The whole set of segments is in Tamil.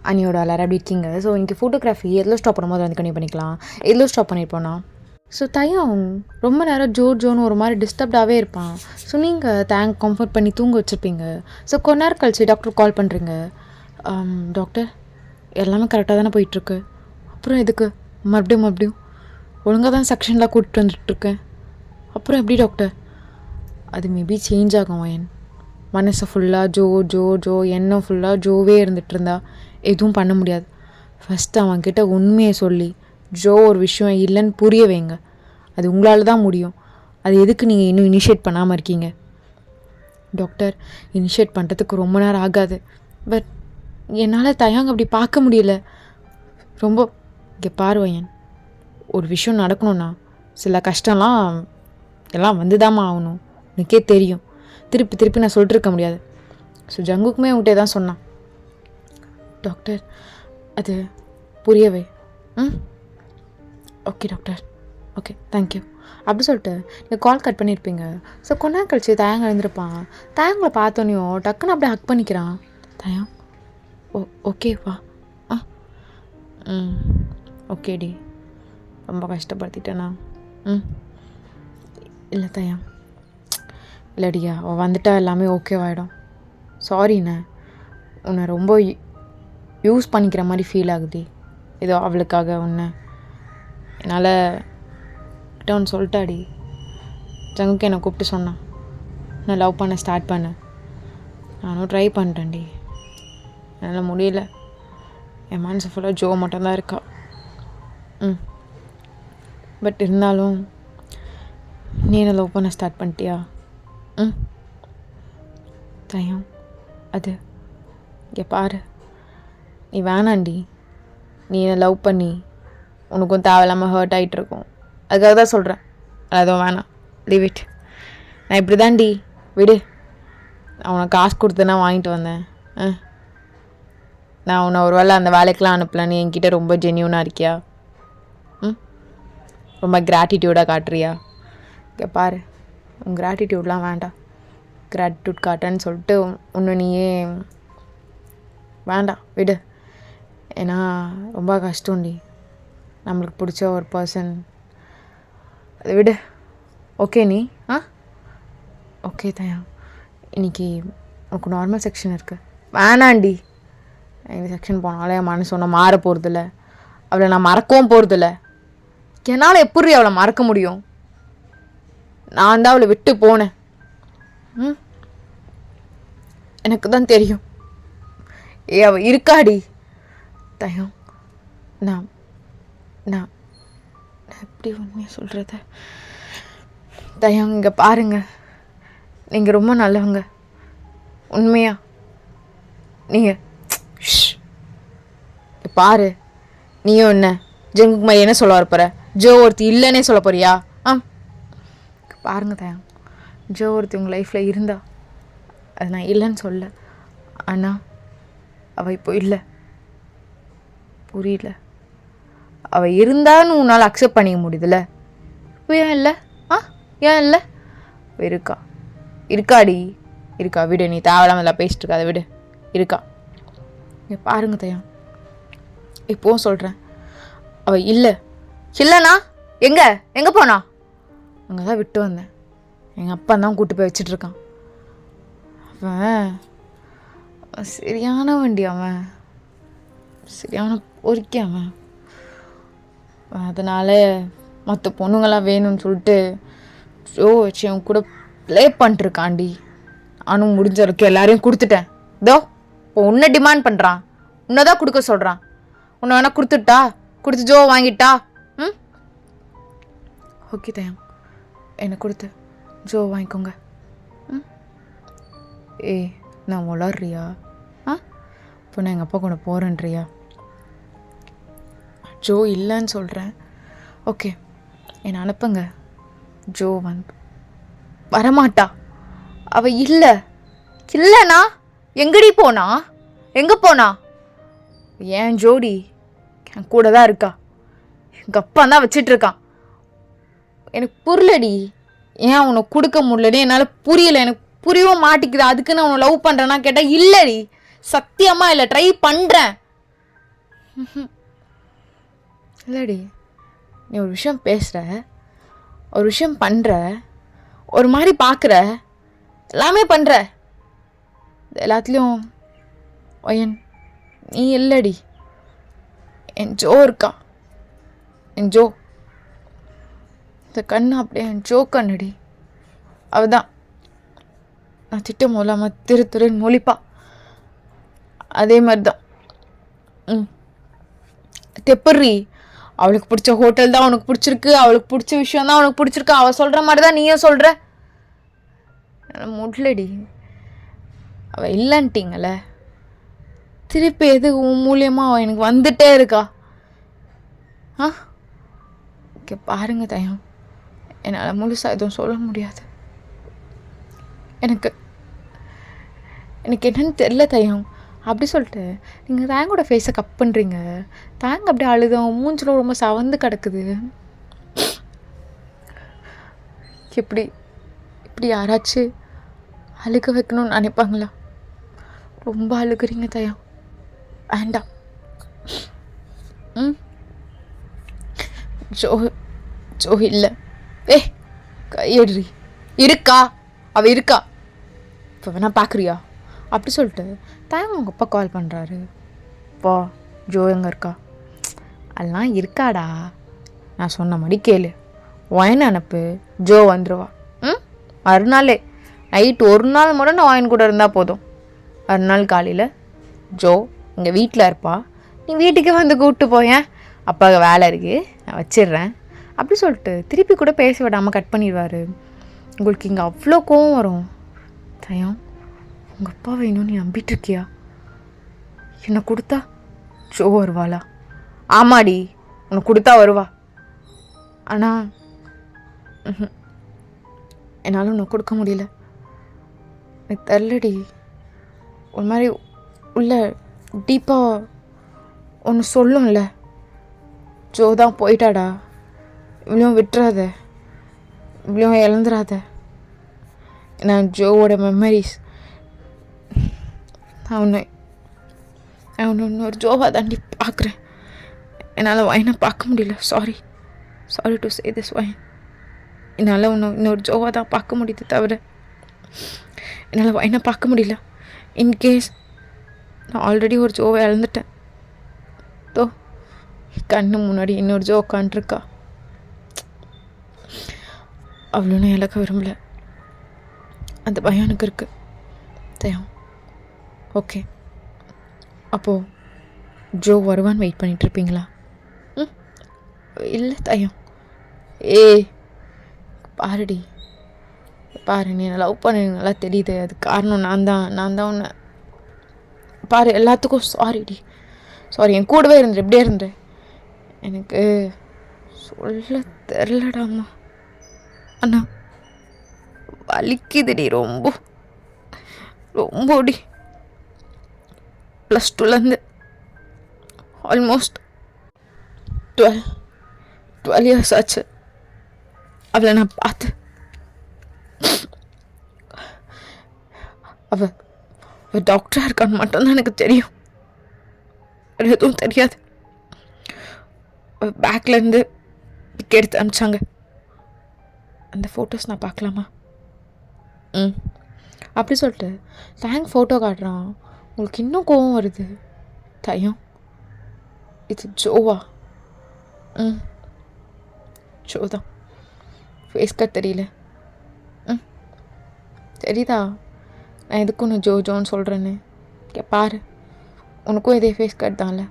அனியோட எல்லாரும் எப்படி இருக்கீங்க? ஸோ இன்றைக்கி ஃபோட்டோகிராஃபி எதில் ஸ்டாப் பண்ணும்போது வந்து கண்டினியூ பண்ணிக்கலாம். எதில் ஸ்டாப் பண்ணியிருப்போன்னா, ஸோ தையம் ரொம்ப நேரம் ஜோன்னு ஒரு மாதிரி டிஸ்டர்ப்டாகவே இருப்பான். ஸோ நீங்கள் தேங்க் கம்ஃபர்ட் பண்ணி தூங்க வச்சுருப்பீங்க. ஸோ கொஞ்ச நேரம் கழிச்சு டாக்டர் கால் பண்ணுறீங்க. டாக்டர் எல்லாமே கரெக்டாக தானே போயிட்டுருக்கு, அப்புறம் எதுக்கு மறுபடியும் ஒழுங்காக தான் செக்ஷனில் கூப்பிட்டு வந்துட்டுருக்கேன், அப்புறம் எப்படி டாக்டர்? அது மேபி சேஞ்ச் ஆகும். என் மனசை ஃபுல்லாக ஜோ எண்ணம் ஃபுல்லாக ஜோவே இருந்துகிட்டு இருந்தா எதுவும் பண்ண முடியாது. ஃபஸ்ட்டு அவன்கிட்ட உண்மையை சொல்லி ஜோ ஒரு விஷயம் இல்லைன்னு புரிய வைங்க. அது உங்களால் தான் முடியும். அது எதுக்கு நீங்கள் இன்னும் இனிஷியேட் பண்ணாமல் இருக்கீங்க? டாக்டர் இனிஷியேட் பண்ணுறதுக்கு ரொம்ப நேரம் ஆகாது, பட் என்னால் தயாங்க அப்படி பார்க்க முடியல. ரொம்ப இங்கே பார்வையன், ஒரு விஷயம் நடக்கணும்னா சில கஷ்டம்லாம் எல்லாம் வந்துதாம்மா ஆகணும். எனக்கே தெரியும், திருப்பி நான் சொல்லிட்டு இருக்க முடியாது. ஸோ ஜங்குக்குமே உங்கள்கிட்ட தான் சொன்னான். டாக்டர் அது புரியவே ஓகே டாக்டர், ஓகே தேங்க்யூ அப்படி சொல்லிட்டு நீங்கள் கால் கட் பண்ணியிருப்பீங்க. ஸோ கொஞ்ச நேரம் கழிச்சு தயங்க எழுந்திருப்பான். தயங்களை பார்த்தோன்னையும் டக்குன்னு அப்படியே ஹக் பண்ணிக்கிறான். தயம் ஓகேவா? ஓகேடி, ரொம்ப கஷ்டப்படுத்திட்டேண்ணா. இல்லை தயம், இல்லடியா, அவள் வந்துட்டா எல்லாமே ஓகேவாயிடும். சாரிண்ணே, உன்னை ரொம்ப யூஸ் பண்ணிக்கிற மாதிரி ஃபீல் ஆகுது. ஏதோ அவளுக்காக உன்னை என்னால் கிட்ட ஒன்று சொல்லிட்டாடி. ஜங்குக்கு என்னை கூப்பிட்டு சொன்னான், நான் லவ் பண்ண ஸ்டார்ட் பண்ணேன். நானும் ட்ரை பண்ணிட்டேன்டி, என்னால் முடியல. என் மனசு ஃபுல்லாக ஜோ மட்டும்தான் இருக்கா. பட் இருந்தாலும் நீ என்ன லவ் பண்ண ஸ்டார்ட் பண்ணிட்டியா? தயம் அது இங்கே பாரு, நீ வேணாண்டி. நீ என்னை லவ் பண்ணி உனக்கும் தேவையில்லாமல் ஹர்ட் ஆகிட்டுருக்கும். அதுக்காக தான் சொல்கிறேன், அதுவும் வேணாம், லீவ் இட். நான் இப்படி தான்டி, விடு. நான் உனக்கு காசு கொடுத்தேன்னா வாங்கிட்டு வந்தேன். நான் உன்னை ஒரு வேளை அந்த வேலைக்கெலாம் அனுப்பலன்னு என்கிட்ட ரொம்ப ஜென்யூனாக இருக்கியா? ரொம்ப கிராட்டிடியூடாக காட்டுறியா? இங்கே பாரு, உன் கிராட்டிடியூட்லாம் வேண்டாம். கிராட்டிடியூட் காட்டுன்னு சொல்லிட்டு ஒன்று நீயே வேண்டாம், விடு. ஏன்னா ரொம்ப கஷ்டம்டி, நம்மளுக்கு பிடிச்ச ஒரு பர்சன். அதை விடு. ஓகே நீ ஓகே தயா, இன்றைக்கி உனக்கு நார்மல் செக்ஷன் இருக்குது. வேணாண்டி, இந்த செக்ஷன் போனாலே என் மனசு ஒன்றும் மாற போகிறதில்ல. அவளை நான் மறக்கவும் போகிறதில்ல. என்னால் எப்படி அவளை மறக்க முடியும்? நான் தான் அவளை விட்டு போனேன். எனக்கு தான் தெரியும். அவள் இருக்காடி தயம். நான் நான் எப்படி உண்மையை சொல்கிறது? தயம் இங்கே பாருங்க, நீங்கள் ரொம்ப நல்லவங்க. உண்மையா நீங்கள் பாரு. நீயும் என்ன ஜங்குக்கு மாதிரி என்ன சொல்ல வரப்போற? ஜோ ஒருத்தி இல்லைன்னே சொல்ல போறியா? பாருங்க தயம், ஜோ ஒருத்தி உங்கள் லைஃப்பில் இருந்தா, அது நான் இல்லைன்னு சொல்ல. ஆனால் அவள் இப்போ இல்லை, புரியல. அவள் இருந்தான்னு உன்னால் அக்செப்ட் பண்ணிக்க முடியுதுல்ல? இப்போ ஏன் இல்லை? ஏன் இல்லை? இருக்காடி இருக்கா. விடு, நீ தேவையில்லாம எல்லாம் பேசிட்டு இருக்காத, விடு. இருக்கா. பாருங்க தயம், இப்போவும் சொல்கிறேன், அவள் இல்லைண்ணா. எங்கே போனா? அங்கே தான் விட்டு வந்தேன். எங்கள் அப்பா தான் கூப்பிட்டு போய் வச்சிட்ருக்கான். அவன் சரியான வண்டி, அவன் சரியான பொறுக்கி அவன். அதனால் மற்ற பொண்ணுங்களாம் வேணும்னு சொல்லிட்டு ஜோ வச்சு அவன் கூட ப்ளே பண்ணிட்டுருக்காண்டி. நானும் முடிஞ்ச அளவுக்கு எல்லாரையும் கொடுத்துட்டேன். இதோ இப்போ உன்னை டிமாண்ட் பண்ணுறான், உன்னை தான் கொடுக்க சொல்கிறான். உன்னை வேணால் கொடுத்து ஜோ வாங்கிட்டா? ஓகே தயம், என்னை கொடுத்து ஜோ வாங்கிக்கோங்க. நான் வளர்றியா? இப்போ நான் எங்கள் அப்பா கூட போகிறேன்றியா? ஜோ இல்லைன்னு சொல்கிறேன். ஓகே, என்னை அனுப்புங்க. ஜோ வரமாட்டா. அவள் இல்லைண்ணா. எங்கடி போனா? எங்கே போனா? ஏன் ஜோடி என் கூட தான் இருக்கா. எங்கள் அப்பா தான் வச்சிட்ருக்கான். எனக்கு புரியலடி, ஏன் உன்னை கொடுக்க முடியலடி? என்னால் புரியலை, எனக்கு புரியவும் மாட்டேங்குது. அதுக்கு நான் உன்னை லவ் பண்ணுறேன்னா கேட்டால் இல்லடி, சத்தியமாக இல்லை, ட்ரை பண்ணுறேன். இல்லடி, நீ ஒரு விஷயம் பேசுகிற, ஒரு விஷயம் பண்ணுற, ஒரு மாதிரி பார்க்குற, எல்லாமே பண்ணுற, எல்லாத்துலேயும் ஒயன் நீ இல்லடி, என் ஜோ இருக்கா. என் ஜோ, இந்த கண்ணு அப்படியே என் ஜோ கண்ணுடி. அவதான் நான் திட்டம் மூலமாக திருன்னு மொழிப்பா. அதே மாதிரி தான். தெப்பறி, அவளுக்கு பிடிச்ச ஹோட்டல் தான் உனக்கு பிடிச்சிருக்கு, அவளுக்கு பிடிச்ச விஷயம் தான் உனக்கு பிடிச்சிருக்கு, அவள் சொல்கிற மாதிரி தான் நீயும் சொல்கிற. முடியலடி, அவள் இல்லைன்ட்டிங்கள, திருப்பி எது உன் மூலியமாக அவள் எனக்கு வந்துட்டே இருக்கா. ஓகே பாருங்க தயம், என்னால் முழுசாக எதுவும் சொல்ல முடியாது. எனக்கு என்னன்னு தெரில தயம். அப்படி சொல்லிட்டு நீங்கள் தேங்கோட ஃபேஸை கப் பண்ணுறீங்க. தேங்க அப்படியே அழுதும் மூஞ்சில் ரொம்ப சவந்து கிடக்குது. இப்படி யாராச்சும் அழுக வைக்கணும்னு நினைப்பாங்களா? ரொம்ப அழுகுறீங்க தயம், வேண்டாம். ஜோ இல்லை, கையெடுறி இருக்கா, அவள் இருக்கா, இப்போ வேணா பார்க்குறியா? அப்படி சொல்லிட்டு தேங்க உங்கள் அப்பா கால் பண்ணுறாரு. பா ஜோ எங்கே இருக்கா? அதெல்லாம் இருக்காடா, நான் சொன்ன மாதிரி கேளு, ஒயின் அனுப்பு, ஜோ வந்துடுவா. மறுநாளே நைட்டு ஒரு நாள் மட்டும் நான் ஒயின் கூட இருந்தால் போதும். மறுநாள் காலையில் ஜோ இங்கே வீட்டில் இருப்பா, நீ வீட்டுக்கே வந்து கூப்பிட்டு போயேன், அப்பாவுக்கு வேலை இருக்குது, நான் வச்சிடுறேன். அப்படி சொல்லிட்டு திருப்பி கூட பேச விடாமல் கட் பண்ணிடுவார். உங்களுக்கு இங்கே அவ்வளோ கோவம் வரும். தயம், உங்கள் அப்பா வேணும் நீ நம்பிட்டுருக்கியா? என்னை கொடுத்தா ஜோ வருவாளா? ஆமாடி, உன்னை கொடுத்தா வருவா. ஆனால் என்னால் உன்னை கொடுக்க முடியல. எனக்கு தெரிலடி, ஒரு மாதிரி உள்ள டீப்பாக ஒன்று சொல்லும்ல, ஜோ தான் போயிட்டாடா, இவ்வளோ விட்டுறாத, இவ்வளோ இழந்துடாத. நான் ஜோவோட மெமரிஸ், நான் இன்னொரு ஜோவாக தாண்டி பார்க்குறேன். என்னால் வயனை பார்க்க முடியல. சாரி டு சே திஸ் வயன். என்னால் இன்னொரு ஜோவாக தான் பார்க்க முடியுது, தவிர என்னால் வயனை பார்க்க முடியல. இன்கேஸ் நான் ஆல்ரெடி ஒரு ஜோவை இழந்துட்டேன். தோ கண்ணு முன்னாடி இன்னொரு ஜோ உட்காண்ட்ருக்கா. அவ்வளோ நான் இழக்க விரும்பல, அந்த பயம் எனக்கு இருக்குது தயம். ஓகே, அப்போது ஜோ வருவான்னு வெயிட் பண்ணிகிட்ருப்பீங்களா? இல்லை தயம். பாருடி, பாரு, நீ என்னை லவ் பண்ண நல்லா தெரியுது, அது காரணம் நான் தான் உன்னை பாரு. எல்லாத்துக்கும் சாரிடி, சாரி. என் கூடவே இருந்துரு, எப்படியே இருந்துரு. எனக்கு சொல்ல தெரிலடாம்மா, அண்ணா வலிக்குதுடி ரொம்படி. +2லேருந்து ஆல்மோஸ்ட் 12 இயர்ஸ் ஆச்சு அவளை நான் பார்த்து. அவள் டாக்டராக இருக்கான்னு மட்டும்தான் எனக்கு தெரியும், வேறு எதுவும் தெரியாது. பேக்லேருந்து பிக் எடுத்து அனுப்பிச்சாங்க. அந்த ஃபோட்டோஸ் நான் பார்க்கலாமா? அப்படி சொல்லிட்டு தேங்க் ஃபோட்டோ காட்டுறான். உங்களுக்கு இன்னும் கோவம் வருது. தயம், இது ஜோவா? ஜோ தான். ஃபேஸ் கட் தெரியல. தெரியுதா நான் எதுக்கு ஒன்று ஜோன்னு சொல்கிறேன்னு? பாரு, உனக்கும் இதே ஃபேஸ் கட் தான்ல,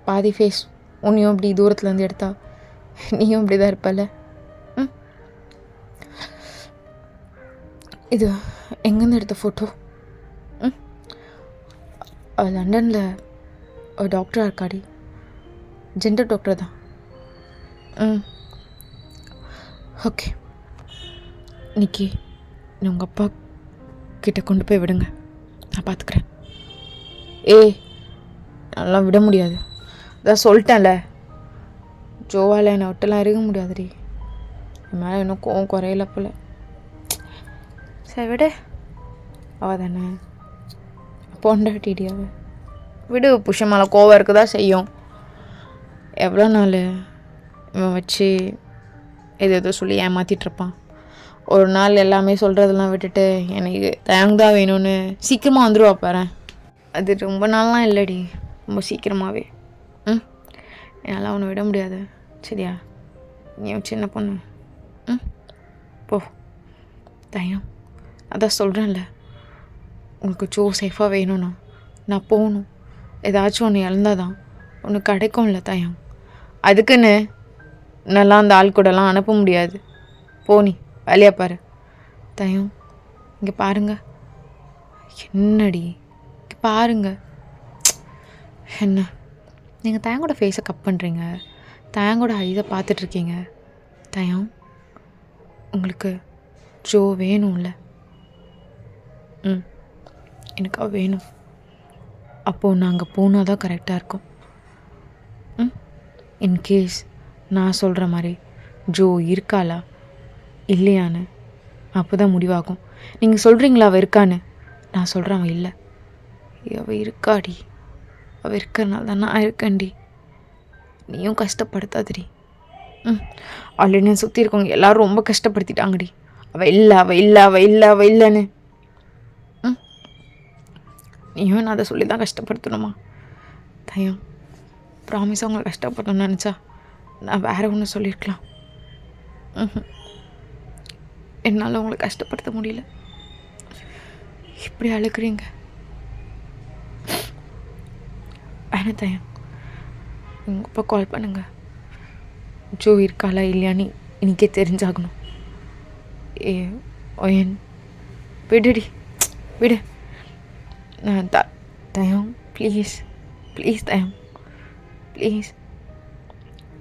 பாதி ஃபேஸ் உன்னையும் இப்படி தூரத்துலேருந்து எடுத்தா நீயும் இப்படி தான் இருப்பல. இது எங்கேருந்து எடுத்த ஃபோட்டோ? லண்டனில் ஒரு டாக்டராக இருக்காடி, ஜெண்டர் டாக்டர் தான். ஓகே, இன்னைக்கு நீ உங்கள் அப்பா கிட்ட கொண்டு போய் விடுங்க, நான் பார்த்துக்கிறேன். நல்லா விட முடியாது, அதான் சொல்லிட்டேன்ல, ஜோவால் என்னை விட்டுலாம் இருக்க முடியாதுடி. என் மேலே இன்னும் கோவம் குறையல போல. சரி விடு, அவள் தானே பொண்டாட்டிடி, அவள் விடு. புருஷன் மேலே கோவம் இருக்குதா செய்யும், எவ்வளோ நாள் இவன் வச்சு எதோ சொல்லி ஏமாற்றிட்டுருப்பான். ஒரு நாள் எல்லாமே சொல்கிறதெல்லாம் விட்டுட்டு எனக்கு தயங்கு தான் வேணும்னு சீக்கிரமாக வந்துடுவா பாரு. அது ரொம்ப நாள்லாம் இல்லைடி, ரொம்ப சீக்கிரமாகவே. என்னால் அவனை விட முடியாது. சரியா? நீ சின்ன பொண்ணு. போ தயம். அதான் சொல்கிறேன்ல, உங்களுக்கு ஜோ சேஃபாக வேணும்னா நான் போகணும். ஏதாச்சும் ஒன்று இழந்தாதான் ஒன்று கிடைக்கும்ல தயம். அதுக்குன்னு நல்லா அந்த ஆள் கூடலாம் அனுப்ப முடியாது. போனி வேலையா பாரு. தயம் இங்கே பாருங்க. என்னடி இங்கே பாருங்க. என்ன நீங்கள் தயங்கோட ஃபேஸை கப் பண்ணுறீங்க, தயங்கோட ஐஸை பார்த்துட்ருக்கீங்க. தயம் உங்களுக்கு ஜோ வேணும்ல? எனக்கு வேணும். அப்போது நாங்கள் போனால் தான் கரெக்டாக இருக்கும். இன்கேஸ் நான் சொல்கிற மாதிரி ஜோ இருக்காளா இல்லையான்னு அப்போ தான் முடிவாகும். நீங்கள் சொல்கிறீங்களா அவள் இருக்கான்னு? நான் சொல்கிறேன் அவள் இல்லை. அவள் இருக்காடி. அவள் இருக்கிறனால தான் நான் இருக்கேன்டி. நீயும் கஷ்டப்படுத்தாதடி. ஆல்ரெடி நான் சுற்றி இருக்கவங்க எல்லோரும் ரொம்ப கஷ்டப்படுத்திட்டாங்கடி. அவள் இல்லை, அவள் இல்லை, அவள் இல்லை, அவள் இல்லைன்னு. நீயும் நான் அதை சொல்லி தான் கஷ்டப்படுத்தணுமா? தயம் ப்ராமிஸாக அவங்களை கஷ்டப்படணும்னு நினச்சா நான் வேறு ஒன்று சொல்லியிருக்கலாம். என்னால் உங்களை கஷ்டப்படுத்த முடியல. இப்படி அழுக்குறீங்க. வேணா தயம், உங்கள் அப்பா கால் பண்ணுங்க. ஜோ இருக்காளா இல்லையான்னு இன்றைக்கே தெரிஞ்சாகணும். ஒயன் விடுடி, விடு. தயம் ப்ளீஸ், ப்ளீஸ் தயம், ப்ளீஸ்.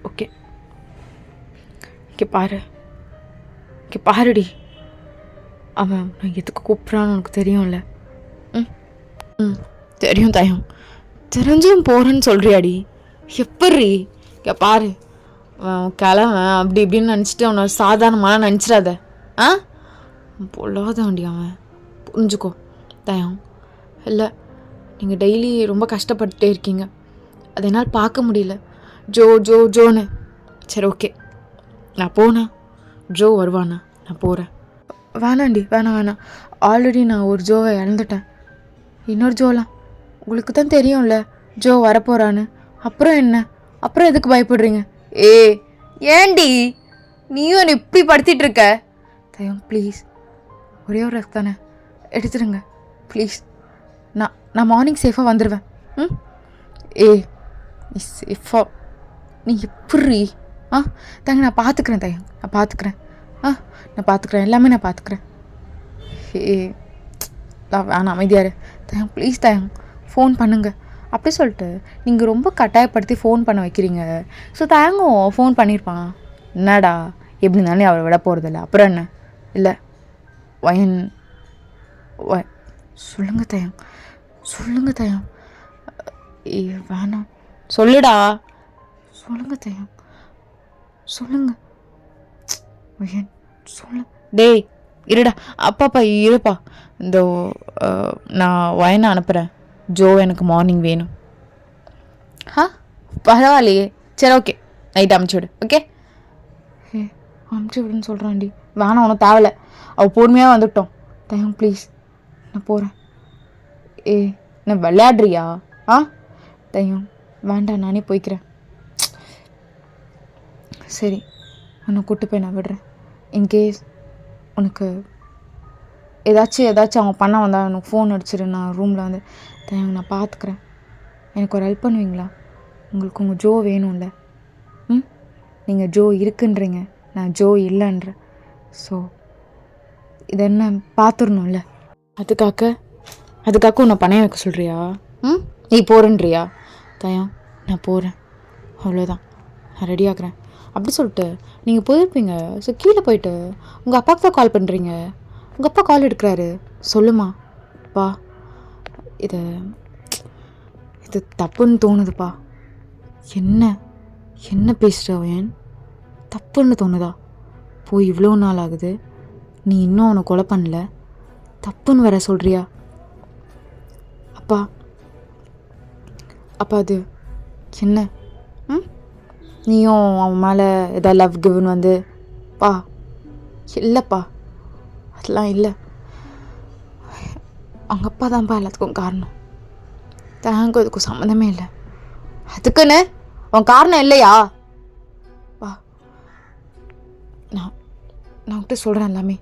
ஓகே இங்கே பாரு, இங்கே பாருடி. அவன் நான் எதுக்கு கூப்பிட்றான்னு உனக்கு தெரியும்ல? தெரியும் தயம். தெரிஞ்சும் போகிறேன்னு சொல்கிறியாடி? எப்படி? இங்கே பாரு, கிளவன் அப்படி இப்படின்னு நினச்சிட்டு அவனை சாதாரணமாக நினச்சிடாத. பொல்லாத வண்டி அவன், புரிஞ்சுக்கோ தயம். இல்லை, நீங்கள் டெய்லி ரொம்ப கஷ்டப்பட்டுட்டே இருக்கீங்க, அதை என்னால் பார்க்க முடியல. ஜோ ஜோ ஜோன்னு. சரி ஓகே, நான் போனேன். ஜோ வருவானா? நான் போகிறேன். வேணாண்டி, வேணாம். ஆல்ரெடி நான் ஒரு ஜோவை இழந்துட்டேன். இன்னொரு ஜோலாம் உங்களுக்கு தான் தெரியும்ல ஜோ வரப்போகிறான்னு. அப்புறம் என்ன? அப்புறம் எதுக்கு பயப்படுறீங்க? ஏண்டி நீயும் என்னை இப்படி படுத்திட்டு இருக்க? தயம் ப்ளீஸ், ஒரே ஒரு ரக் தானே, எடுத்துடுங்க ப்ளீஸ். நான் மார்னிங் சேஃபாக வந்துடுவேன். நீ சேஃபாக நீ எப்படி? தங்க நான் பார்த்துக்குறேன் தயம், நான் பார்த்துக்குறேன். நான் பார்த்துக்குறேன், எல்லாமே நான் பார்த்துக்குறேன். வேணாம், அமைதியாரு. தயம் ப்ளீஸ் தயம், ஃபோன் பண்ணுங்க. அப்படி சொல்லிட்டு நீங்கள் ரொம்ப கட்டாயப்படுத்தி ஃபோன் பண்ண வைக்கிறீங்க. ஸோ தயங்கும் ஃபோன் பண்ணியிருப்பான். என்னடா எப்படி இருந்தாலும் அவரை விட போகிறதில்ல, அப்புறம் என்ன? இல்லை வயன் சொல்லுங்க தயம், சொல்லுங்க தயம். வேணாம் சொல்லுடா, சொல்லுங்க தயம், சொல்லுங்க. வயன் சொல்லு. டேய் இருடா, அப்பாப்பா இருப்பா. இந்த நான் வயனை அனுப்புகிறேன். ஜோ எனக்கு மார்னிங் வேணும். பரவாயில்லையே. சரி ஓகே, நைட் அமுச்சு விடு. ஓகே அமுச்சு விடுன்னு சொல்கிறான்டி. வேணாம், ஒன்றும் தேவையில்ல. அவள் பொறுமையாக வந்துட்டோம். தயம் ப்ளீஸ், நான் போகிறேன். நான் விளையாடுறியா? தயம் வேண்டாம், நானே போய்க்கிறேன். சரி, உன்னை கூப்பிட்டு போய் நான் விடுறேன். இன்கேஸ் உனக்கு ஏதாச்சும் அவங்க பண்ண வந்தால் எனக்கு ஃபோன் அடிச்சிடு. நான் ரூமில் வந்து தயம் நான் பார்த்துக்குறேன். எனக்கு ஒரு ஹெல்ப் பண்ணுவீங்களா? உங்களுக்கு உங்கள் ஜோ வேணும்ல? நீங்கள் ஜோ இருக்குன்றீங்க, நான் ஜோ இல்லைன்றேன். ஸோ இது என்ன பார்த்துடணும்ல? அதுக்காக உன்னை பணையம் வைக்க சொல்கிறியா? நீ போகிறேன்றியா? தயம் நான் போகிறேன், அவ்வளோதான், நான் ரெடி ஆகுறேன். அப்படி சொல்லிட்டு நீங்கள் போயிருப்பீங்க. ஸோ கீழே போயிட்டு உங்கள் அப்பாவுக்கு தான் கால் பண்ணுறீங்க. உங்கள் அப்பா கால் எடுக்கிறாரு. சொல்லுமா அப்பா, இது தப்புன்னு தோணுதுப்பா. என்ன பேசுகிறவன்? தப்புன்னு தோணுதா? போய் இவ்வளோ நாள் ஆகுது, நீ இன்னும் அவனை கொலை பண்ணல, தப்புன்னு வேற சொல்கிறியா? அப்பா அது என்ன? நீயும் அவன் மேலே எதாவது லவ் கிவ்னு வந்து பா இல்லைப்பா, அதெல்லாம் இல்லை. அவங்க அப்பா தான்ப்பா எல்லாத்துக்கும் காரணம். தேங்கும் அதுக்கும் சம்மந்தமே இல்லை. அதுக்குன்னு அவன் காரணம் இல்லையா? பா நான் நான் உங்கள்கிட்ட சொல்கிறேன் எல்லாமே.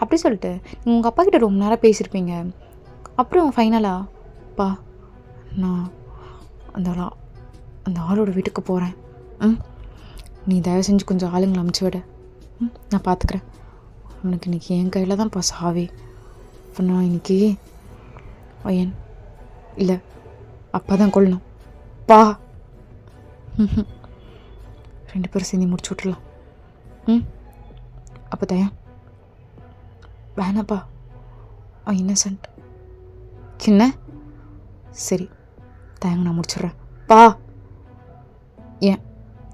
அப்படி சொல்லிட்டு நீங்கள் உங்கள் அப்பா கிட்ட ரொம்ப நேரம் பேசியிருப்பீங்க. அப்புறம் ஃபைனலாக பா நான் அந்த ஆளோட வீட்டுக்கு போகிறேன். நீ தயவு செஞ்சு கொஞ்சம் ஆளுங்களை அமுச்சு விட. நான் பார்த்துக்கிறேன். அவனுக்கு இன்றைக்கி என் கையில் தான்ப்பா சாவே. இப்போ நான் இன்றைக்கி ஐயன் இல்லை அப்பா தான் கொள்ளணும் பா. 2 பேரும் சேர்ந்து முடிச்சு விட்டுலாம். அப்போ தயா வேணாப்பா, அவன் இன்னசென்ட். சின்ன சரி தயங்க நான் முடிச்சிடுறேன் பா. ஏன்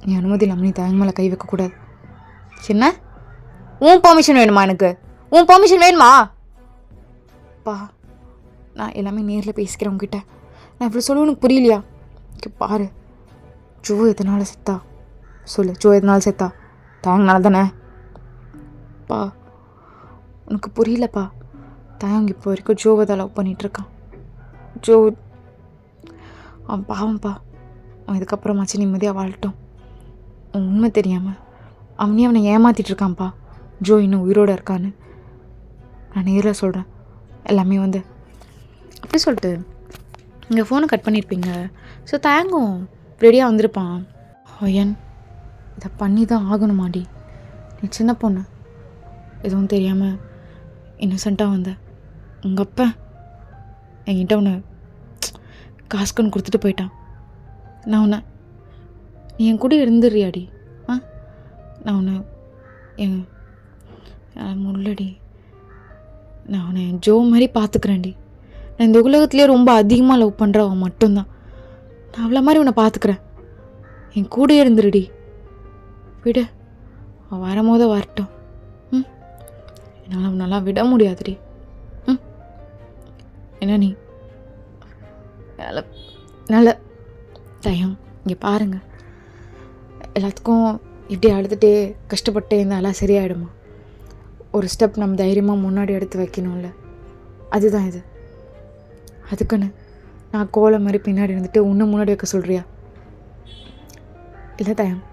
நீ அனுமதி இல்லாமல் நீ தயங்க மேலே கை வைக்கக்கூடாது. சின்ன உன் பர்மிஷன் வேணுமா? எனக்கு உன் பர்மிஷன் வேணுமா? பா நான் எல்லாமே நேரில் பேசிக்கிறேன் உங்ககிட்ட. நான் இவ்வளோ சொல்லுவேன் உனக்கு புரியலையா? பாரு, ஜோ எதனால் செத்தா சொல்லு. ஜோ எதனால் செத்தா? தயங்கனால தானே? பா உனக்கு புரியலப்பா. தயங்க இப்போ வரைக்கும் ஜோவை தான் லவ் பண்ணிகிட்ருக்கான். ஜோ அவன் பாவம்ப்பா. அவன் இதுக்கப்புறமாச்சு நிம்மதியாக வாழட்டும். உண்மை தெரியாமல் அவனே ஏமாற்றிட்டு இருக்கான்ப்பா. ஜோ இன்னும் உயிரோடு இருக்கான்னு நான் நேரில் சொல்கிறேன் எல்லாமே வந்து. அப்படி சொல்லிட்டு இங்கே ஃபோனை கட் பண்ணியிருப்பீங்க. ஸோ தேங்கும் ரெடியாக வந்திருப்பான். ஐயன் இதை பண்ணி தான் ஆகணுமாடி. நீ சின்ன பொண்ணு, எதுவும் தெரியாமல் இன்னசென்ட்டாக வந்த. உங்கள் அப்பா என்கிட்ட உன்னை காசுக்குன்னு கொடுத்துட்டு போயிட்டான். நான் உன்னை நீ என் கூட இருந்துடுறியாடி? நான் உன்னை என் முள்ளடி நான் உன்னை ஜோ மாதிரி பார்த்துக்கிறேன்டி. நான் இந்த உலகத்துலேயே ரொம்ப அதிகமாக லவ் பண்ணுற அவன் மட்டும்தான். நான் அவ்வளோ மாதிரி உன்னை பார்த்துக்கிறேன். என் கூட இருந்துருடி. விடு, அவன் வரும்போது வரட்டும். என்னால் அவனெல்லாம் விட முடியாதுடி. என்ன நீ நல்ல தயம் இங்கே பாருங்கள். எல்லாத்துக்கும் இப்படி அழுதுகிட்டே கஷ்டப்பட்டே இருந்தாலும் சரியாயிடுமா? ஒரு ஸ்டெப் நம்ம தைரியமாக முன்னாடி எடுத்து வைக்கணும்ல, அதுதான் இது. அதுக்குன்னு நான் கோலை மாதிரி பின்னாடி இருந்துட்டு இன்னும் முன்னாடி வைக்க சொல்கிறியா? இல்லை தயம்,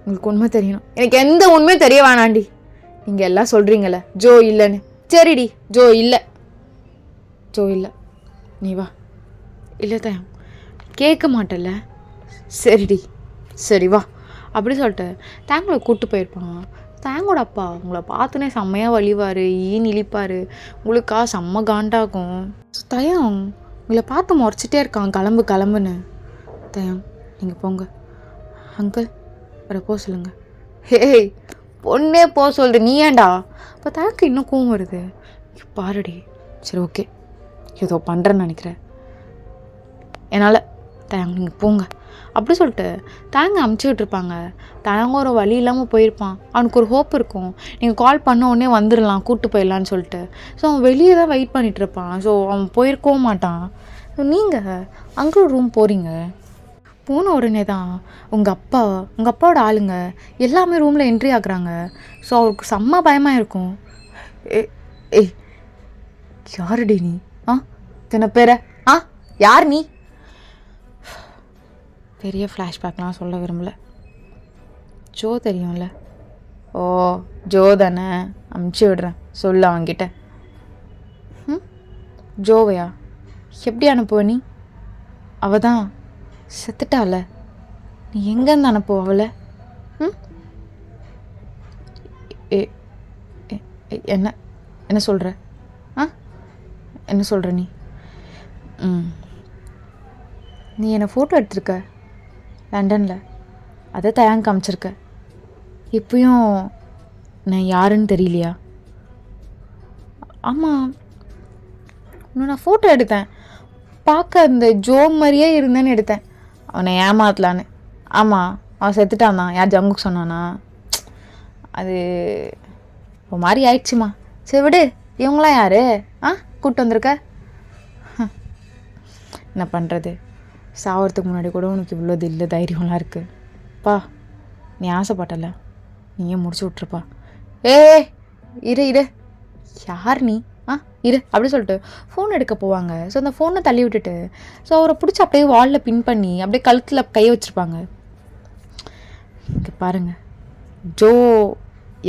உங்களுக்கு உண்மை தெரியணும். எனக்கு எந்த உண்மையும் தெரிய வேணாண்டி. நீங்கள் எல்லாம் சொல்கிறீங்களே ஜோ இல்லைன்னு. சரிடி, ஜோ இல்லை, ஜோ இல்லை, நீ வா. இல்லை தயம் கேட்க மாட்டல. சரிடி சரி வா. அப்படி சொல்லிட்டு தேங்களை கூப்பிட்டு போயிருப்பான். தேங்கோட அப்பா உங்களை பார்த்துனே செம்மையாக வலிவார், இழிப்பார். உங்களுக்கா செம்ம காண்டாகும். தயம் உங்களை பார்த்து முறைச்சிட்டே இருக்கான், கிளம்பு கிளம்புன்னு. தயம் நீங்கள் போங்க. அங்கிள் வர போக சொல்லுங்கள். ஹேய் பொண்ணே போக சொல்கிற நீ ஏன்டா? இப்போ தயக்கு இன்னும் கோவம் வருது. பாருடி சரி ஓகே ஏதோ பண்ணுறேன்னு நினைக்கிறேன். என்னால் தயங்க நீங்கள் போங்க. அப்படி சொல்லிட்டு தேங்க அமுச்சு விட்டுருப்பாங்க. தேங்க ஒரு வழி இல்லாமல் போயிருப்பான். அவனுக்கு ஒரு ஹோப் இருக்கும், நீங்கள் கால் பண்ண உடனே வந்துடலாம் கூப்பிட்டு போயிடலான்னு சொல்லிட்டு. ஸோ அவன் வெளியே தான் வெயிட் பண்ணிகிட்ருப்பான். ஸோ அவன் போயிருக்கவும் மாட்டான். நீங்கள் அங்கே ஒரு ரூம் போகிறீங்க. போன உடனே தான் உங்கள் அப்பாவோட ஆளுங்க எல்லாமே ரூமில் என்ட்ரி ஆகுறாங்க. ஸோ அவருக்கு செம்ம பயமாக இருக்கும். ஏய் யாருடி நீ? இத்தனை பேரை யார் நீ? பெரிய ஃப்ளாஷ்பேக்லாம் சொல்ல விரும்பல. ஜோ தெரியும்ல? ஓ ஜோ தானே, அமுச்சு விடுறேன் சொல்லு அவன்கிட்ட. ஜோவையா எப்படி அனுப்புவ நீ? அவள் தான் செத்துட்டால, நீ எங்கேருந்து அனுப்புவ அவளை? என்ன என்ன சொல்கிற? என்ன சொல்கிற நீ? நீ என்னை ஃபோட்டோ எடுத்திருக்க லண்டனில், அதை தயாங்க காமிச்சிருக்க. இப்பயும் நான் யாருன்னு தெரியலையா? ஆமாம் இன்னும் நான் ஃபோட்டோ எடுத்தேன், பார்க்க இந்த ஜோ மாதிரியே இருந்தேன்னு எடுத்தேன். அவனை ஏமாத்தலான்னு. ஆமாம் அவன் செத்துட்டான் தான். யார் ஜங்குக்கு சொன்னானா? அது ஒரு மாதிரி ஆயிடுச்சுமா. சரி விடு, இவங்களாம் யார் கூப்பிட்டு வந்திருக்க? என்ன பண்ணுறது, சாவறதுக்கு முன்னாடி கூட உனக்கு இவ்வளோ இல்லை தைரியம்லாம் இருக்குது. பா நீ ஆசைப்பட்டல, நீயே முடிச்சு விட்ருப்பா. ஏ இரு இரு, யார் நீ? இரு அப்படி சொல்லிட்டு ஃபோன் எடுக்க போவாங்க. ஸோ அந்த ஃபோனை தள்ளி விட்டுட்டு ஸோ அவரை பிடிச்சி அப்படியே வாலில் பின் பண்ணி அப்படியே கழுத்தில் கையை வச்சுருப்பாங்க. இங்கே பாருங்கள், ஜோ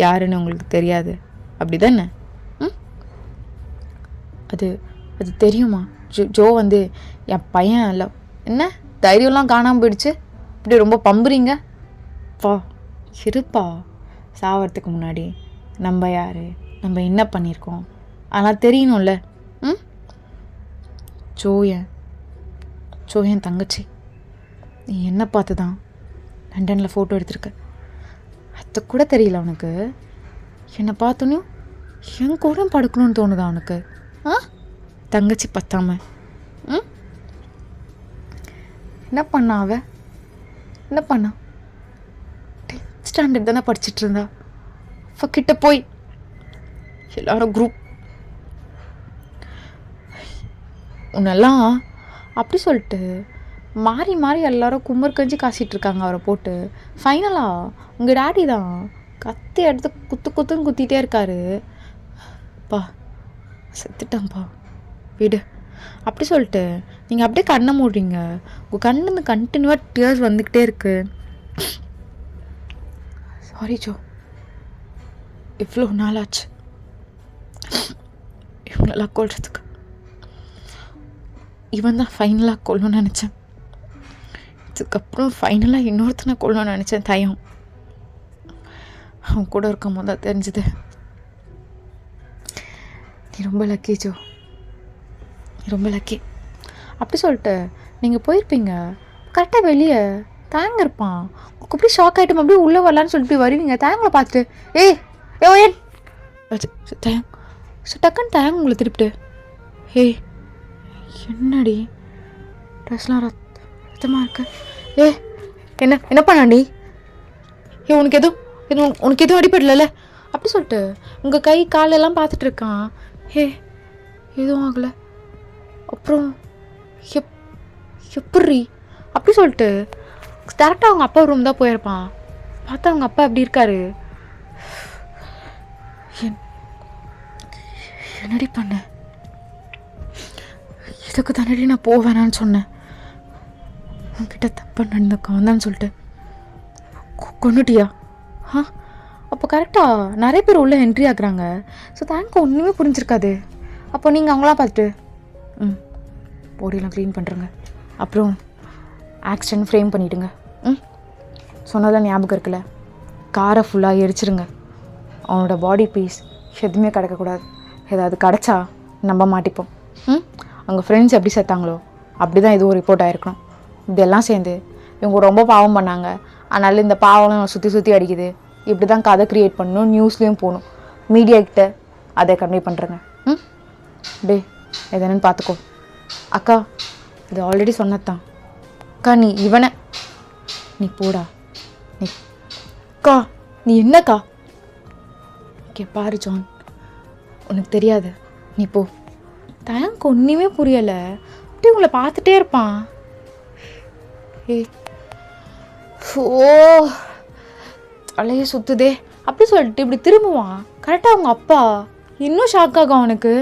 யாருன்னு உங்களுக்கு தெரியாது அப்படி தானே? அது அது தெரியுமா? ஜோ வந்து என் பையன் இல்லை. என்ன தைரியம்லாம் காணாமல் போயிடுச்சு, இப்படி ரொம்ப பம்புறீங்க? பா இருப்பா, சாவறதுக்கு முன்னாடி நம்ம யார், நம்ம என்ன பண்ணியிருக்கோம் அதெல்லாம் தெரியணும்ல. ஜோ என் தங்கச்சி. நீ என்ன பார்த்து தான் லண்டனில் ஃபோட்டோ எடுத்திருக்க, அது கூட தெரியல உனக்கு? என்னை பார்த்தோன்னும் என் கூட படுக்கணும்னு தோணுதா உனக்கு? தங்கச்சி பத்தாம என்ன பண்ணா அவ? என்ன பண்ணா? 10th ஸ்டாண்டர்ட் தானே படிச்சுட்டு இருந்தா. அவகிட்ட போய் எல்லாரும் குரூப் உன்னெல்லாம் அப்படி சொல்லிட்டு மாறி மாறி எல்லாரும் கும்மர் கஞ்சி காசிட்டு இருக்காங்க அவரை போட்டு. ஃபைனலாக உங்கள் டேடி தான் கத்தி எடுத்து குத்துன்னு குத்திகிட்டே இருக்காரு. பா செத்துட்டேன்ப்பா, விடு அப்படி சொல்லிட்டு நீங்கள் அப்படியே கண்ணை மூடுறீங்க. உங்கள் கண்ணுந்து கண்டினியூவாக டியர்ஸ் வந்துக்கிட்டே இருக்கு. சாரி ஜோ, இவ்வளோ நாள் ஆச்சு இவங்களெல்லாம் கொள்றதுக்கு. இவன் தான் ஃபைனலாக கொள்ளணும்னு நினச்சேன். இதுக்கப்புறம் ஃபைனலாக இன்னொருத்தனை கொள்ளணும்னு நினச்சேன். தயம் அவன் கூட இருக்கும் போது தான் தெரிஞ்சுது. நீ ரொம்ப லக்கி ஜோ, நீ ரொம்ப லக்கி. அப்படி சொல்லிட்டு நீங்கள் போயிருப்பீங்க. கரெக்டாக வெளியே தேங்க இருப்பான். உங்களுக்கு அப்படியே ஷாக் ஆகிட்டும். அப்படியே உள்ளே வரலான்னு சொல்லிட்டு வருவீங்க. தேங்களை பார்த்துட்டு ஏன் தயம் டக்குன்னு தேங்க உங்களை திருப்பிட்டு, என்னடி ட்ரெஸ்லாம் ரத்தமாக இருக்கு, என்ன பண்ணாண்டி? உனக்கு எதுவும் அடிப்படல அப்படி சொல்லிட்டு உங்கள் கை காலெல்லாம் பார்த்துட்டு இருக்கான். எதுவும் ஆகலை. அப்புறம் எப்படி அப்படி சொல்லிட்டு டேரெக்டாக அவங்க அப்பா ரூம் தான் போயிருப்பான். பார்த்தா அவங்க அப்பா எப்படி இருக்காரு. என்னடி பண்ண? இதுக்கு தானடி நான் போவேனான்னு சொன்னேன். உன்கிட்ட தப்பா நடந்துக்க வந்தான்னு சொல்லிட்டு கொண்டுட்டியா? அப்போ கரெக்டாக நிறைய பேர் உள்ளே என்ட்ரி ஆகுறாங்க. ஸோ தேங்க் ஒன்றுமே புரிஞ்சிருக்காது. அப்போ நீங்கள் அவங்களாம் பார்த்துட்டு பாடியெலாம் க்ளீன் பண்ணுறங்க, அப்புறம் ஆக்சிடென்ட் ஃப்ரேம் பண்ணிவிடுங்க. சொன்னதான் ஞாபகம் இருக்குல்ல, காரை ஃபுல்லாக எரிச்சிருங்க. அவனோட பாடி பீஸ் எதுவுமே கிடக்கக்கூடாது. ஏதாவது கிடச்சா நம்ப மாட்டிப்போம். அவங்க ஃப்ரெண்ட்ஸ் எப்படி சேர்த்தாங்களோ அப்படி தான் இதுவும் ரிப்போர்ட் ஆகிருக்கணும். இதெல்லாம் சேர்ந்து இவங்க ரொம்ப பாவம் பண்ணாங்க, அதனால இந்த பாவம் சுற்றி அடிக்குது, இப்படி தான் கதை க்ரியேட் பண்ணணும், நியூஸ்லேயும் போகணும், மீடியா கிட்ட அதை கன்வே பண்ணுறேங்க. டே எதுன்னு பார்த்துக்கோ. அக்கா இது ஆல்ரெடி சொன்னதான் அக்கா, நீ இவனை நீ போடா. நீ அக்கா நீ என்னக்கா? பாரு ஜான், உனக்கு தெரியாது, நீ போ. தேங்க் ஒன்றுமே புரியலை. அப்படி உங்களை பார்த்துட்டே இருப்பான். ஓ அலைய சுற்றுதே அப்படி சொல்லிட்டு இப்படி திரும்புவான். கரெக்டாக அவங்க அப்பா இன்னும் ஷாக் ஆகும் அவனுக்கு.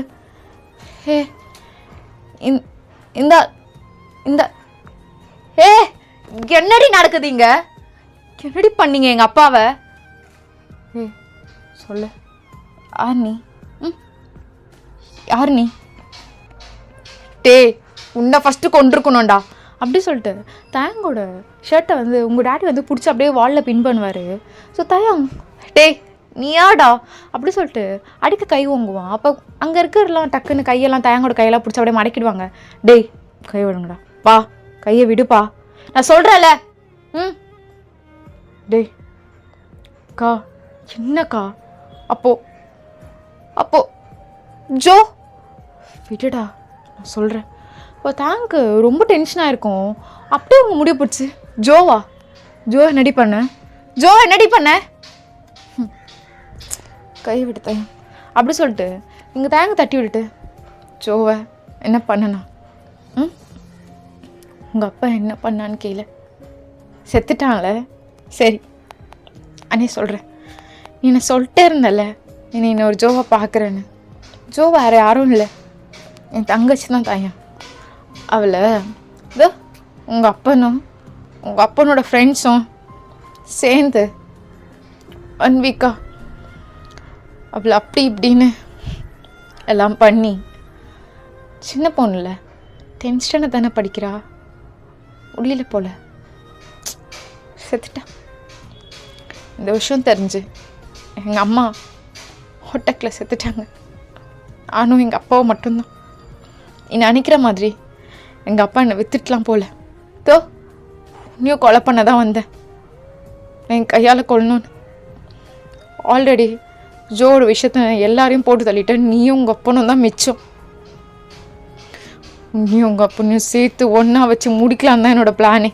இந்த இந்த என்னடி நடக்குது இங்க? என்னடி பண்ணீங்க எங்கள் அப்பாவை? சொல்லு, யார் நீ? யார் நீ? உன்னை ஃபஸ்ட்டு கொண்டிருக்கணும்டா அப்படி சொல்லிட்டு தேங்கோட ஷர்ட்டை வந்து உங்கள் டேடி வந்து பிடிச்சி அப்படியே வாலில் பின் பண்ணுவார். ஸோ தயம் நீயாடா அப்படி சொல்லிட்டு அடிக்க கை வாங்குவான். அப்போ அங்கே இருக்கிறலாம் டக்குன்னு கையெல்லாம் தேங்கோட கையெல்லாம் பிடிச்சி அப்படியே மடக்கிடுவாங்க. கை விடுங்கடா, பா கையை விடுப்பா, நான் சொல்கிறேன்ல. அக்கா என்னக்கா? அப்போ ஜோ விடுடா, நான் சொல்கிறேன். இப்போ தேங்க்கு ரொம்ப டென்ஷனாக இருக்கும். அப்படியே உங்கள் முடிவு போச்சு. ஜோ என்னடி பண்ண? கை விட்டு தயம் அப்படி சொல்லிட்டு இங்கே தேங்க தட்டி விட்டுட்டு ஜோவை என்ன பண்ணனா? உங்கள் அப்பா என்ன பண்ணான்னு கேளு. செத்துட்டான்ல, சரி நானே சொல்கிறேன். நீ என்ன சொல்லிட்டே இருந்தல நீ இன்னொரு ஜோவை பார்க்குறேன்னு. ஜோ வேறு யாரும் இல்லை, என் தங்கச்சி தான் தாயன். அவளை இதோ உங்கள் அப்பனோட ஃப்ரெண்ட்ஸும் சேர்ந்து 1 வீக்கா அவளை அப்படி இப்படின்னு எல்லாம் பண்ணி, சின்ன பொண்ணுல 10th ஸ்டாண்டர்ட் தானே படிக்கிறா, முடியல போல செத்துட்டா. இந்த விஷயம் தெரிஞ்சு எங்கள் அம்மா ஹோட்டக்கில் செத்துட்டாங்க. நானும் எங்கள் அப்பாவும் மட்டும்தான். நீ நினைக்கிற மாதிரி எங்கள் அப்பா என்னை வித்துட்டுலாம் போல. தோ நீயும் கொலை பண்ண தான் வந்தேன், என் கையால் கொல்லணும்னு. ஆல்ரெடி ஜோட விஷயத்த எல்லாரையும் போட்டு தள்ளிட்டேன். நீயும் உங்கள் அப்பனும் தான் மிச்சம். நீயும் உங்கள் அப்பனையும் சேர்த்து ஒன்றா வச்சு முடிக்கலாம் தான் என்னோடய பிளானே.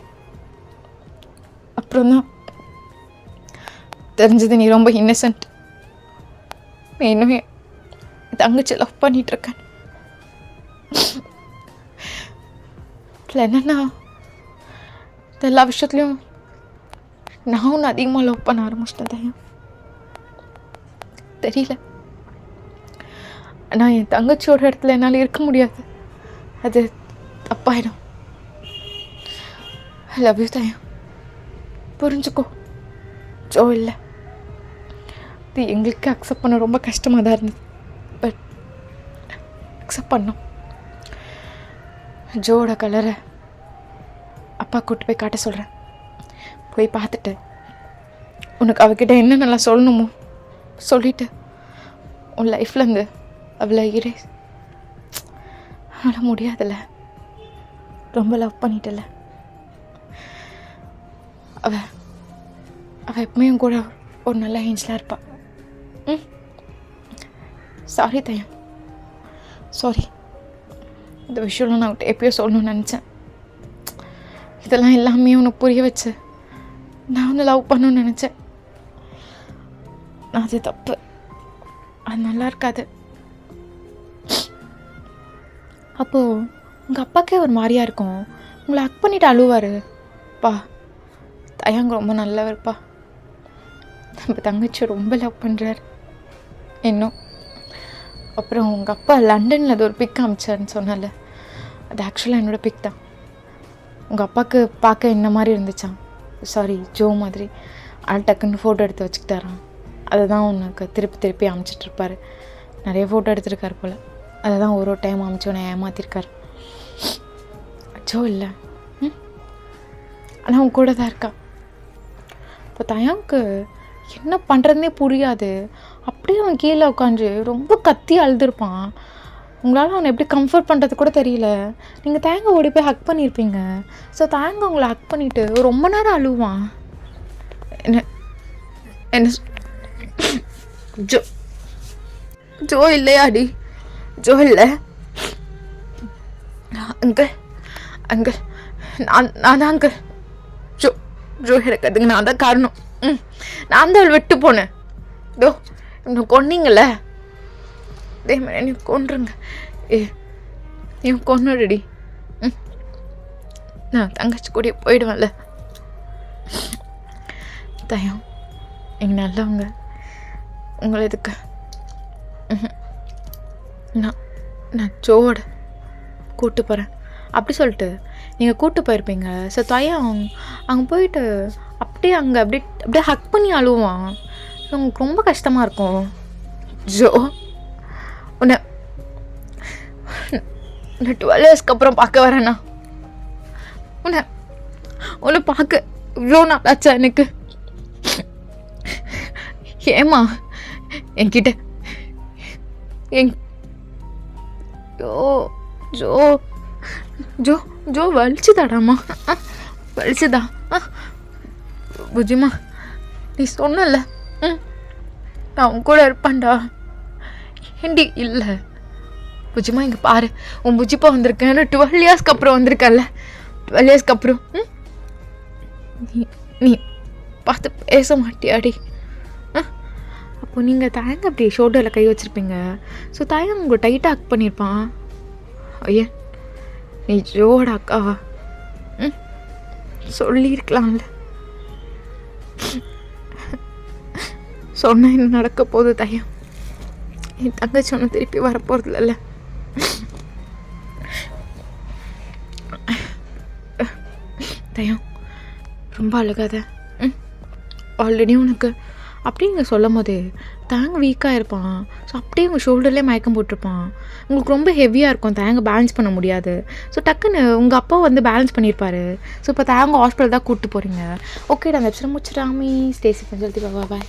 அப்புறம் தான் தெரிஞ்சது நீ ரொம்ப இன்னசென்ட். நீ இன்னும் தங்கச்சி லவ் பண்ணிகிட்ருக்கேன். இல்லை என்னன்னா எல்லா விஷயத்துலையும் நான் ஒன்று அதிகமாக லவ் பண்ண ஆரம்பிச்சிட்டேன். தெரியல, நான் என் தங்கச்சியோட இடத்துல என்னால் இருக்க முடியாது, அது தப்பாயிடும். ஐ லவ் யூ தயம், புரிஞ்சுக்கோ. ஜோ இல்லை, இது எங்களுக்கு அக்செப்ட் பண்ண ரொம்ப கஷ்டமாக தான் இருந்தது, பட் அக்செப்ட் பண்ணோம். ஜோட கலரை அப்பா கூப்பிட்டு போய் காட்ட சொல்கிறேன். போய் பார்த்துட்டு உனக்கு அவகிட்ட என்ன நல்லா சொல்லணுமோ சொல்லிவிட்டு உன் லைஃப்லேருந்து அவளை இரேஸ். அவளால் முடியாதுல்ல, ரொம்ப லவ் பண்ணிட்டல. அவள் எப்பவுமே கூட ஒரு நல்ல ஏஞ்சலாக இருப்பாள். சாரி தயம், சாரி. இந்த விஷயம்லாம் நான் அவட்ட எப்பயோ சொல்லணும்னு நினச்சேன். இதெல்லாம் எல்லாமே உனக்கு புரிய வச்சு நான் வந்து லவ் பண்ணணும்னு நினச்சேன். அது தப்பு, அது நல்லா இருக்காது. அப்போது உங்கள் அப்பாக்கே ஒரு மாதிரியா இருக்கும், உங்களை ஹக் பண்ணிவிட்டு அழுவார். பா தயங்க ரொம்ப நல்லவர்ப்பா, நம்ம தங்கச்சி ரொம்ப லவ் பண்ணுறார் இன்னும். அப்புறம் உங்கள் அப்பா லண்டனில் அது ஒரு பிக் காமிச்சார்னு சொன்னால, அது ஆக்சுவலாக என்னோடய பிக் தான். உங்கள் அப்பாவுக்கு பார்க்க என்ன மாதிரி இருந்துச்சான், சாரி ஜோ மாதிரி. அது டக்குன்னு ஃபோட்டோ எடுத்து வச்சுக்கிட்டாரான். அதை தான் உனக்கு திருப்பி திருப்பி அமைச்சிட்ருப்பார். நிறைய ஃபோட்டோ எடுத்துருக்கார் போல், அதை தான் ஒரு டைம் அமைச்சு உன்னை ஏமாற்றிருக்கார். ஜோ இல்லை, ஆனால் அவன் கூட தான் இருக்கா. இப்போ தயாவுக்கு என்ன பண்ணுறதுனே புரியாது. அப்படியே அவன் கீழே உட்காந்து ரொம்ப கத்தி அழுதுருப்பான். உங்களால் அவனை எப்படி கம்ஃபர்ட் பண்ணுறது கூட தெரியல. நீங்கள் தேங்காய் ஓடி போய் ஹக் பண்ணியிருப்பீங்க. ஸோ தேங்காய் உங்களை ஹக் பண்ணிவிட்டு ரொம்ப நேரம் அழுவான். என்ன என்ன ஜோ ஜோ இல்லையாடி, ஜோ இல்லை. அங்கிள் அங்கிள் நான் தான் அங்கிள். ஜோ ஜோ இருக்கிறதுக்கு நான் தான் காரணம். நான் தான் அவள் விட்டு போனேன். இதோ இன்னும் கொன்னீங்கள, இதே மாதிரி நீ கொன்றுங்க. நீ கொன்னுடி. நான் தங்கச்சி கூடிய போயிடுவேன்ல. தயம் நீங்கள் நல்லவங்க, உங்களை எதுக்கு. நான் ஜோவோட கூப்பிட்டு போகிறேன் அப்படி சொல்லிட்டு நீங்கள் கூப்பிட்டு போயிருப்பீங்க. ஸோ தயம் அங்கே போயிட்டு அப்படியே அங்கே அப்படியே ஹக் பண்ணி அழுவான். உங்களுக்கு ரொம்ப கஷ்டமாக இருக்கும். ஜோ உன்னை 12 இயர்ஸ்க்கு அப்புறம் பார்க்க வரேண்ணா. உன்னை பார்க்க இவ்வளோ நாள் ஆச்சா எனக்கு. ஏமா என்கிட்ட ஜோ ஜோ ஜோ வலிச்சுதாடாமா, வலிச்சுதா. புஜிமா நீ சொன்னல நான் உன் கூட இருப்பான்டா. ஏண்டி இல்லை புஜிமா, இங்கே பாரு, உன் புஜிப்பா வந்திருக்கேன். 12 இயர்ஸ்க்கு அப்புறம் வந்திருக்கல, 12 இயர்ஸ்க்கு அப்புறம் நீ பார்த்து பேச மாட்டியாடி. அப்போ நீங்கள் தயங்க அப்படி ஷோல்டரில் கை வச்சுருப்பீங்க. ஸோ தயங்க உங்களை டைட்டாக ஹக் பண்ணியிருப்பான். ஐயா நீ ஜோட அக்காவா? சொல்லியிருக்கலாம்ல. சொன்னால் என்ன நடக்க போகுது தையம்? என் தங்கச்சி ஒன்று திருப்பி வரப்போகிறது இல்லைல்ல. தையம் ரொம்ப அழுகாத. ஆல்ரெடி உனக்கு அப்படிங்க சொல்லும் போது தேங்க வீக்காக இருப்பான். ஸோ அப்படியே உங்கள் ஷோல்டர்லேயே மயக்கம் போட்டிருப்பான். உங்களுக்கு ரொம்ப ஹெவியாக இருக்கும், தேங்க பேலன்ஸ் பண்ண முடியாது. ஸோ டக்குன்னு உங்கள் அப்பா வந்து பேலன்ஸ் பண்ணியிருப்பாரு. ஸோ இப்போ தேங்க ஹாஸ்பிட்டல் தான் கூப்பிட்டு போகிறீங்க. ஓகேடா, அந்த எபிசோட் முடிச்சிடாமி ஸ்டேசி பண்ணி சொல்லிட்டு பாய்.